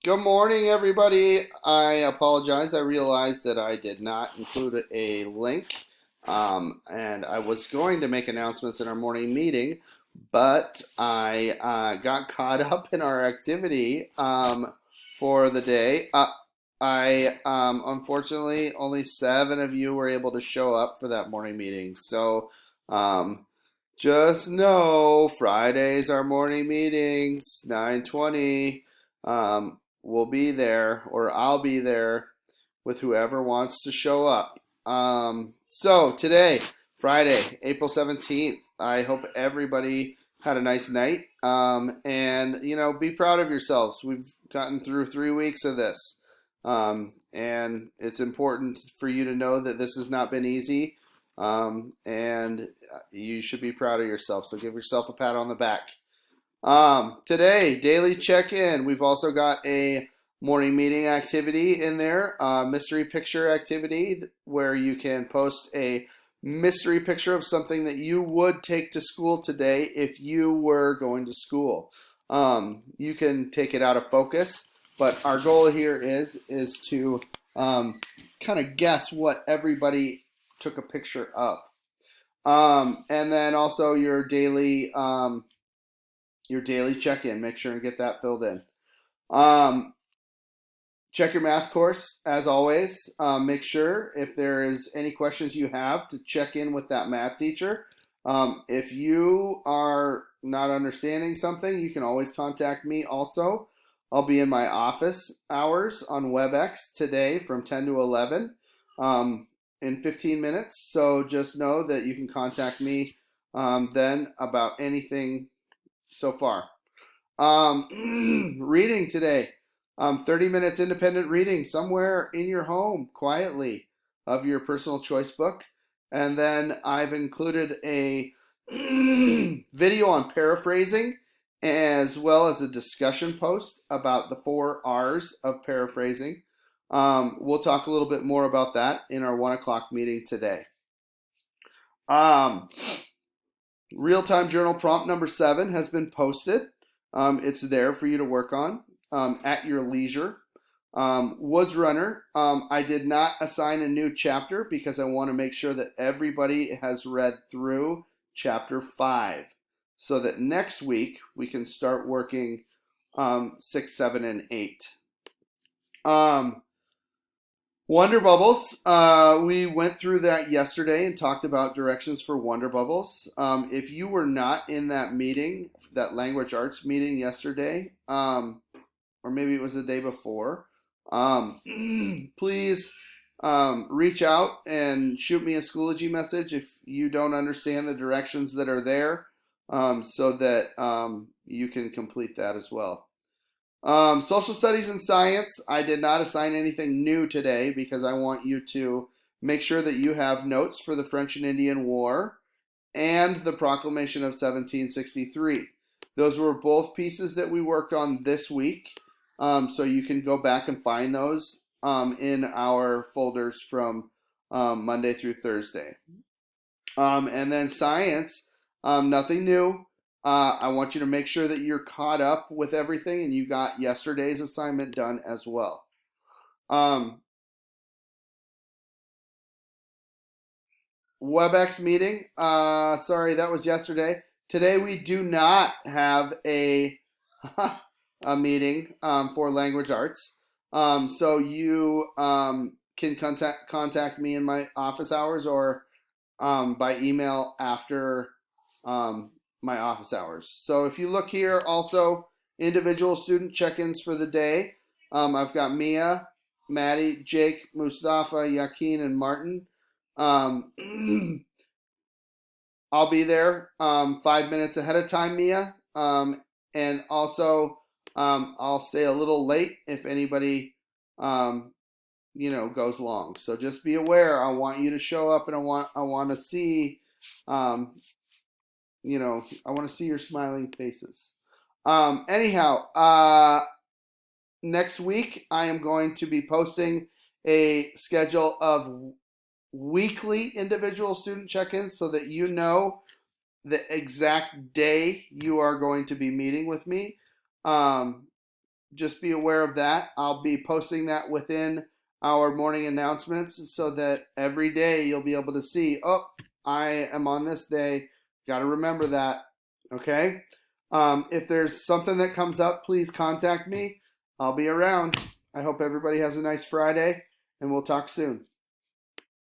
Good morning, everybody. I apologize. I realized that I did not include a link, and I was going to make announcements in our morning meeting, but I got caught up in our activity for the day. Unfortunately, only 7 of you were able to show up for that morning meeting. So um, just know Fridays are morning meetings, 9:20. We'll be there, or I'll be there with whoever wants to show up. So today, Friday, April 17th, I hope everybody had a nice night. And, be proud of yourselves. We've gotten through 3 weeks of this. And it's important for you to know that this has not been easy. And you should be proud of yourself. So give yourself a pat on the back. Today, daily check-in. We've also got a morning meeting activity in there, mystery picture activity, where you can post a mystery picture of something that you would take to school today if you were going to school. You can take it out of focus, but our goal here is to kind of guess what everybody took a picture of. And then also your daily check-in. Make sure and get that filled in. Check your math course, as always. Make sure if there is any questions you have to check in with that math teacher. If you are not understanding something, you can always contact me also. I'll be in my office hours on WebEx today from 10 to 11 in 15 minutes. So just know that you can contact me then about anything so far. Reading today. 30 minutes independent reading somewhere in your home quietly of your personal choice book. And then I've included a video on paraphrasing as well as a discussion post about the 4 R's of paraphrasing. We'll talk a little bit more about that in our 1 o'clock meeting today. Real-time journal prompt number 7 has been posted. It's there for you to work on at your leisure. Woods Runner, I did not assign a new chapter because I want to make sure that everybody has read through chapter 5 so that next week we can start working 6, 7, and 8. Wonder Bubbles, we went through that yesterday and talked about directions for Wonder Bubbles. If you were not in that meeting, that language arts meeting yesterday, or maybe it was the day before, please reach out and shoot me a Schoology message if you don't understand the directions that are there, so that you can complete that as well. Social studies and science, I did not assign anything new today because I want you to make sure that you have notes for the French and Indian War and the Proclamation of 1763. Those were both pieces that we worked on this week, so you can go back and find those in our folders from Monday through Thursday. And then science, nothing new. I want you to make sure that you're caught up with everything and you got yesterday's assignment done as well. WebEx meeting. Sorry, that was yesterday. Today we do not have a meeting for language arts. So you can contact me in my office hours or by email after my office hours. So if you look here, also individual student check-ins for the day. I've got Mia, Maddie, Jake, Mustafa, Yakin, and Martin. I'll be there 5 minutes ahead of time, Mia. And also I'll stay a little late if anybody goes long. So just be aware. I want you to show up, and I want to see I want to see your smiling faces. Anyhow, next week I am going to be posting a schedule of weekly individual student check-ins so that you know the exact day you are going to be meeting with me. just be aware of that. I'll be posting that within our morning announcements so that every day you'll be able to see, oh, I am on this day. Got to remember that. Okay? If there's something that comes up, please contact me. I'll be around. I hope everybody has a nice Friday, and we'll talk soon.